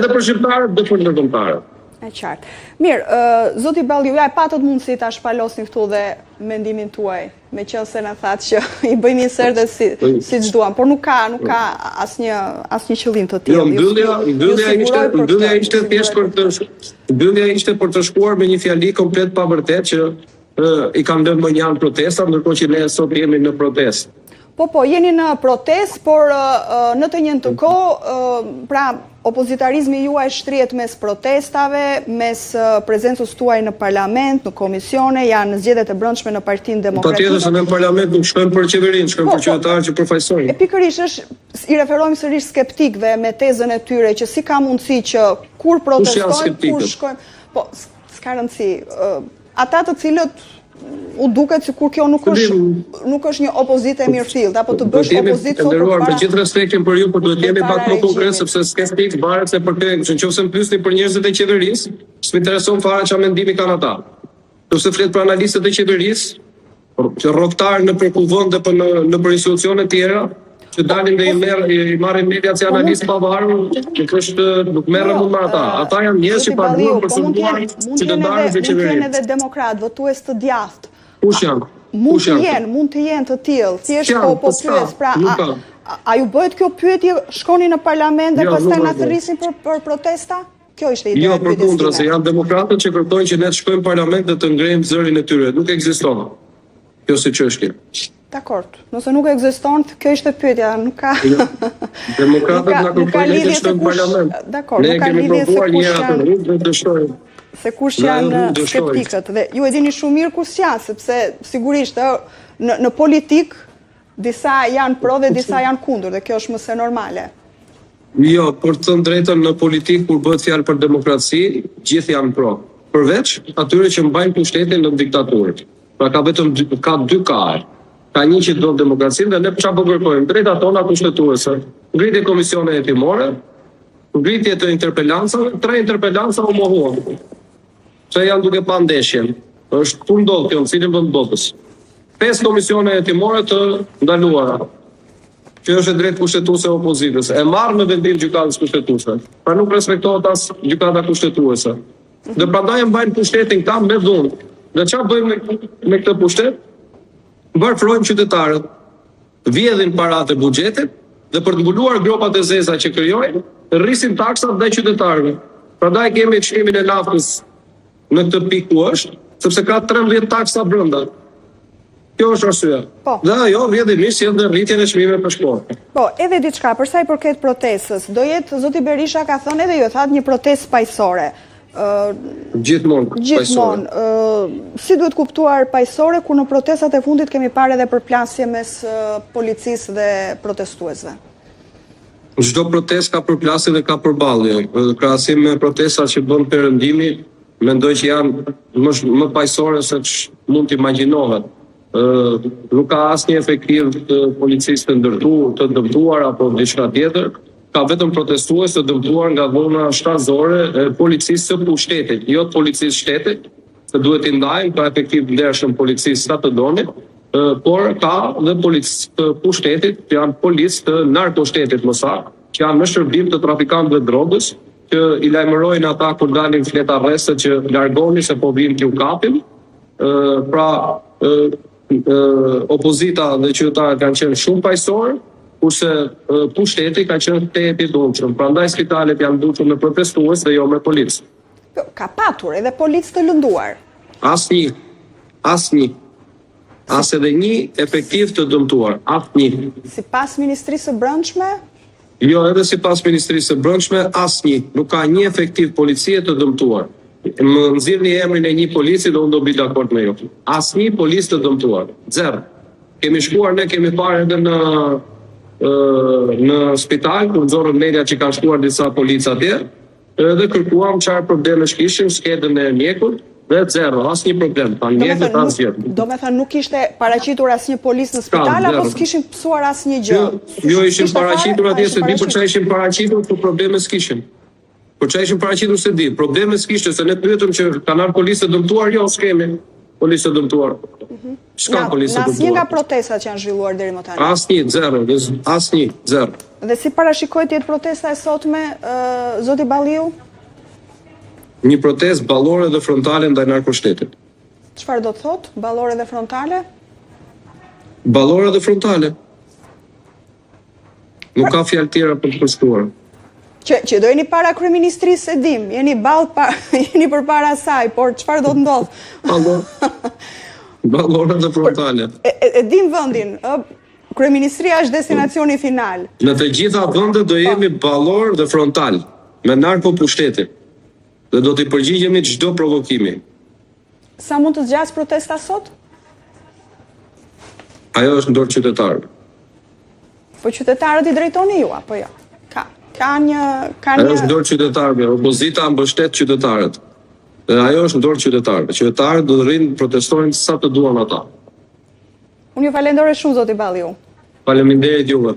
edhe për shqiptarët dhe për ndërkombëtarët. E qartë. Mirë, zoti Balli, ju patët mundësi ta shpalosni këtu dhe mendimin tuaj, me qënë se në thatë që i bëjmë insert dhe si që duam, por nuk ka asnjë qëllim të tillë. Mbyllja ishte për të shkuar me një fjali komplet pa vërtet që i kam lënë më janë protesta, ndërkohë që ne sot jemi në protestë. Po, jeni në protest, por në të njëjtën kohë, pra opozitarizmi juaj shtrihet mes protestave, mes prezencës tuaj në parlament, në komisione, janë zgjedhjet e brendshme në Partinë Demokratike. Patjetër se në parlament nuk shkojmë për qeverinë, shkojmë për qytetarët që përfaqësojnë. E pikërisht i referojmë sërish skeptikëve me tezën e tyre që si ka mundësi që kur protestojnë, kur shkojnë, po s'ka rëndësi. Ata të cilët u duket sikur kjo nuk është një opozitë e mirëfillt, apo të bësh opozitë sot përpara. Me gjithë respektin për ju, por duhet jemi pak më konkret sepse skeptik varet se për këtë, nëse më pyesni për njerëzit e qeverisë, s'më intereson fare çfarë mendimi kanë ata. Nëse flet për analistët e qeverisë, që rrogtar në kuvend dhe në institucione të tjera, që dalin dhe i marrin mediat si analistë pavarur, nuk merren me ata. Ata janë njerëz që paguhen për sunduar qytetarët e qeverisë. Mund të jenë edhe demokrat, votues të djathtë. Kush janë? Mund të jenë të tillë. Thjesht po pyes, pra a ju bëhet kjo pyetje, shkoni në parlament dhe pastaj na thirrrisin për protesta? Kjo ishte ideja. Jo, përkundra, se janë demokratët që kërkojnë që ne të shkojmë në parlament dhe të ngrejmë zërin e tyre. Nuk ekziston. Kjo si çështje. Dakord. Nëse nuk ekziston, kjo ishte pyetja, nuk ka. Demokratët na kërkojnë të shkojmë në parlament. Dakord, nuk ka lidhje se kush janë skeptikët. Dhe ju e dini shumë mirë kush janë, sepse sigurisht në politik disa janë pro dhe disa janë kundër, dhe kjo është më se normale. Jo, për të drejtën në politik kur bëhet fjalë për demokraci, gjithë janë pro. Përveç atyre që mbajnë pushtetin në diktaturë. Pra ka dy karë. Ka një që do demokracinë dhe ne çfarë po kërkojmë? Drejta tona kushtetuese. Ngritje komisione hetimore, ngritje të interpelancave, 3 interpelanca u mohuan. Se janë duke pa ndeshjen. Është ku ndodh kjo, në cilin vend botës. 5 komisione hetimore të ndaluara. Që është drejt kushtetuese opozitës. E marrë në vendim gjykatës kushtetuese. Pra nuk respektohet as gjykata kushtetuese. Dhe prandaj mbajnë pushtetin këta me dhunë. Dhe çfarë bëjmë me këtë pushtet? Varfrojmë qytetarët, vjedhin paratë e buxhetit dhe për të mbuluar gropat e zeza që krijojnë, rrisin taksat ndaj qytetarëve. Prandaj kemi çmimin e naftës në këtë pikë ku është, sepse ka 13 taksa brenda. Kjo është arsyeja. Dhe ajo vjedhimisht sjell dhe rritjen e çmimeve për shkollë. Po, edhe diçka për sa i përket protestës, do jetë zoti Berisha ka thënë edhe ju thatë një protestë paqësore. Gjithmonë. Si duhet kuptuar paqësore kur në protestat e fundit kemi parë edhe përplasje mes policisë dhe protestuesve? Çdo protestë ka përplasje dhe ka përballje. Krahasim me protestat që bën Perëndimi, mendoj që janë më paqësore se mund të imagjinohet. Nuk ka asnjë efektiv të policisë të dëmtuar apo diçka tjetër. Ka vetëm protestues të dëmtuar nga dhuna shtatëzore e policisë së pushtetit, jo të policisë shtetit, se duhet i ndajnë ka efektiv vlerëshëm policisë sa të doni, por ka dhe policë të pushtetit, që janë policë të narkoshtetit më saktë, që janë në shërbim të trafikantëve drogës, që i lajmërojnë ata kur dalin flet arreste që largoni se po vinë t'ju kapin. Pra opozita dhe qytetarët kanë qenë shumë paqësorë, kurse pushteti ka qenë tepi dukshëm. Prandaj spitalet janë dukur me protestues dhe jo me policë. Ka patur edhe policë të lënduar. Asnjë. As edhe një efektiv të dëmtuar. Asnjë. Sipas Ministrisë së Brendshme? Jo, edhe sipas Ministrisë së Brendshme, asnjë. Nuk ka një efektiv policie të dëmtuar. Më nxirrni emrin e një polici dhe unë do bëj dakord me ju. Asnjë policë të dëmtuar. Zero. Kemi shkuar, ne kemi parë edhe në spital, kur nxorën media që kanë shkuar disa policë atje, dhe kërkuam çfarë probleme kishin, skedën e mjekut, dhe zero, asnjë problem. Do me thënë nuk ishte paraqitur asnjë policë në spital, apo s'kishin pësuar asnjë gjë? Jo, ishin paraqitur atje, se di për çfarë ishin paraqitur, por probleme s'kishin. Për çfarë ishin paraqitur se di, probleme s'kishte, se ne pyetëm që kanë ardhur policë të dëmtuar, jo s'kemi. Policë të dëmtuar. S'ka policë të Në asnjë dëmtuar. nga protestat që janë zhvilluar deri më tani. Asnjë, zero, asnjë, zero. Dhe si parashikohet jetë protesta e sotme, zoti Balliu? Një protestë ballore dhe frontale ndaj narkoshtetit. Çfarë do të thotë? Ballore dhe frontale? Ballore dhe frontale. Nuk ka fjalë tjera për të përshkruar. Që do jeni para kryeministrisë, e dim, jeni jeni përpara saj, por çfarë do të ndodh? Ballore dhe frontale. E dim vendin, kryeministria është destinacioni final. Në të gjitha vendet do jemi ballor dhe frontal me narkopushtetin. Dhe do t'i përgjigjemi çdo provokimi. Sa mund të zgjas protesta sot? Ajo është në dorë qytetarëve. Po qytetarët i drejtoni ju apo jo? Ka një Ajo është në dorë qytetarëve, opozita mbështet qytetarët. Dhe ajo është në dorë qytetarëve. Qytetarët do të rrinë protestojnë sa të duan ata. Unë ju falenderoj shumë zoti Balliu. Faleminderit juve.